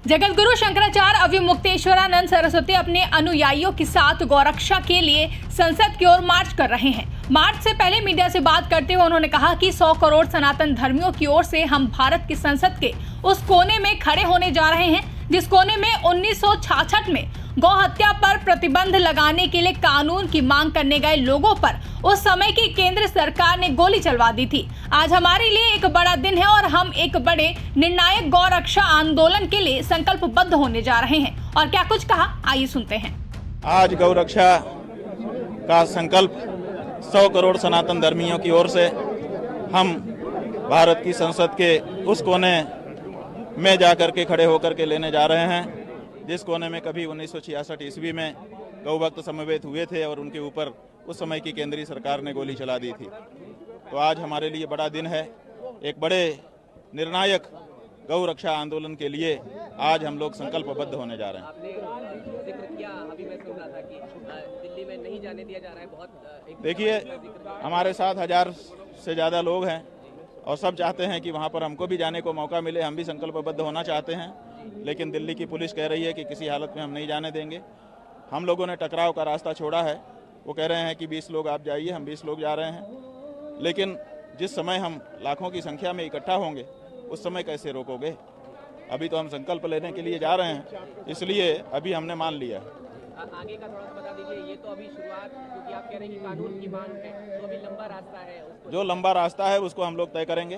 जगतगुरु शंकराचार्य अविमुक्तेश्वरानंद सरस्वती अपने अनुयायियों के साथ गौरक्षा के लिए संसद की ओर मार्च कर रहे हैं। मार्च से पहले मीडिया से बात करते हुए उन्होंने कहा कि 100 करोड़ सनातन धर्मियों की ओर से हम भारत की संसद के उस कोने में खड़े होने जा रहे हैं जिस कोने में 1966 में गौ हत्या पर प्रतिबंध लगाने के लिए कानून की मांग करने गए लोगों पर उस समय की केंद्र सरकार ने गोली चलवा दी थी। आज हमारे लिए एक बड़ा दिन है और हम एक बड़े निर्णायक गौ रक्षा आंदोलन के लिए संकल्पबद्ध होने जा रहे हैं। और क्या कुछ कहा, आइए सुनते हैं। आज गौ रक्षा का संकल्प 100 करोड़ सनातन धर्मियों की ओर से हम भारत की संसद के उस कोने में जाकर के खड़े होकर के लेने जा रहे हैं जिस कोने में कभी 1966 ईस्वी में गौ भक्त समवेत हुए थे और उनके ऊपर उस समय की केंद्रीय सरकार ने गोली चला दी थी। तो आज हमारे लिए बड़ा दिन है, एक बड़े निर्णायक गौ रक्षा आंदोलन के लिए आज हम लोग संकल्पबद्ध होने जा रहे हैं। आपने जिक्र किया, अभी मैं सुन रहा था कि दिल्ली में नहीं जाने दिया जा रहा है। बहुत देखिए, हमारे साथ 1000 से ज़्यादा लोग हैं और सब चाहते हैं कि वहाँ पर हमको भी जाने को मौका मिले, हम भी संकल्पबद्ध होना चाहते हैं, लेकिन दिल्ली की पुलिस कह रही है कि किसी हालत में हम नहीं जाने देंगे। हम लोगों ने टकराव का रास्ता छोड़ा है, वो कह रहे हैं कि 20 लोग आप जाइए, हम 20 लोग जा रहे हैं, लेकिन जिस समय हम लाखों की संख्या में इकट्ठा होंगे उस समय कैसे रोकोगे? अभी तो हम संकल्प लेने के लिए जा रहे हैं, इसलिए अभी हमने मान लिया है। आगे का थोड़ा सा बता दीजिए। ये तो अभी शुरुआत, क्योंकि आप कह रहे हैं कि कानून की मांग है, तो अभी लंबा रास्ता है। जो लंबा रास्ता है उसको हम लोग तय करेंगे।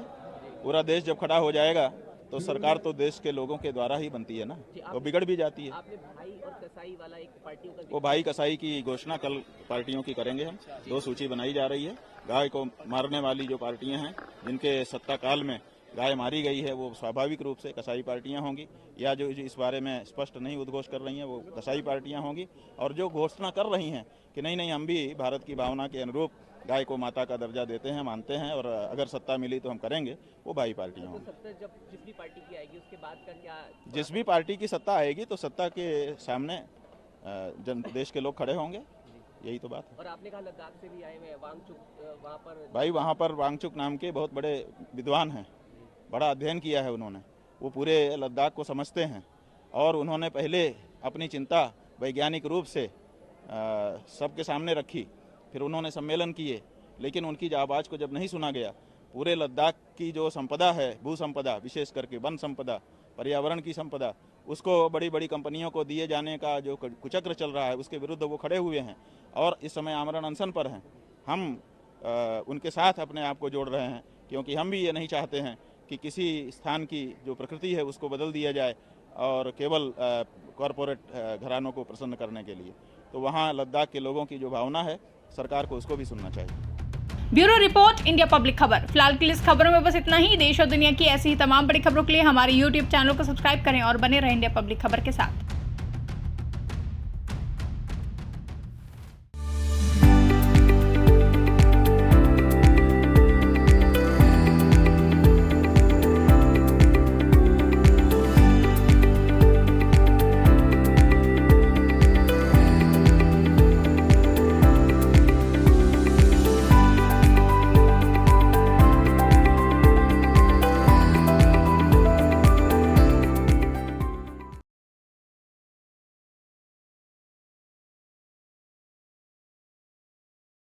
पूरा देश जब खड़ा हो जाएगा तो सरकार तो देश के लोगों के द्वारा ही बनती है ना, तो बिगड़ भी जाती है। आपने भाई और कसाई वाला एक पार्टियों का, वो भाई कसाई की घोषणा कल पार्टियों की करेंगे हम। 2 सूची बनाई जा रही है। गाय को मारने वाली जो पार्टियां हैं जिनके सत्ता काल में गाय मारी गई है वो स्वाभाविक रूप से कसाई पार्टियां होंगी, या जो इस बारे में स्पष्ट नहीं उद्घोष कर रही हैं वो कसाई पार्टियां होंगी, और जो घोषणा कर रही हैं कि नहीं नहीं हम भी भारत की भावना के अनुरूप गाय को माता का दर्जा देते हैं, मानते हैं और अगर सत्ता मिली तो हम करेंगे, वो भाई पार्टियां होंगी। सत्ता जब जिस भी पार्टी की आएगी उसके बाद का क्या? जिस भी पार्टी की सत्ता आएगी तो सत्ता के सामने देश के लोग खड़े होंगे, यही तो बात है। और आपने कहा लद्दाख से भी आए हुए वांगचुक, वहाँ पर भाई वहाँ पर वांगचुक नाम के बहुत बड़े विद्वान हैं, बड़ा अध्ययन किया है उन्होंने, वो पूरे लद्दाख को समझते हैं और उन्होंने पहले अपनी चिंता वैज्ञानिक रूप से सबके सामने रखी, फिर उन्होंने सम्मेलन किए, लेकिन उनकी आवाज़ को जब नहीं सुना गया, पूरे लद्दाख की जो संपदा है, भू संपदा, विशेष करके वन संपदा, पर्यावरण की संपदा, उसको बड़ी बड़ी कंपनियों को दिए जाने का जो कुचक्र चल रहा है उसके विरुद्ध वो खड़े हुए हैं और इस समय आमरण अनशन पर हैं। हम उनके साथ अपने आप को जोड़ रहे हैं, क्योंकि हम भी ये नहीं चाहते हैं कि किसी स्थान की जो प्रकृति है उसको बदल दिया जाए और केवल कॉरपोरेट घरानों को प्रसन्न करने के लिए। तो वहाँ लद्दाख के लोगों की जो भावना है सरकार को उसको भी सुनना चाहिए। ब्यूरो रिपोर्ट, इंडिया पब्लिक खबर। फिलहाल के लिए इस खबरों में बस इतना ही। देश और दुनिया की ऐसी ही तमाम बड़ी खबरों के लिए हमारे YouTube चैनल को सब्सक्राइब करें और बने रहें इंडिया पब्लिक खबर के साथ।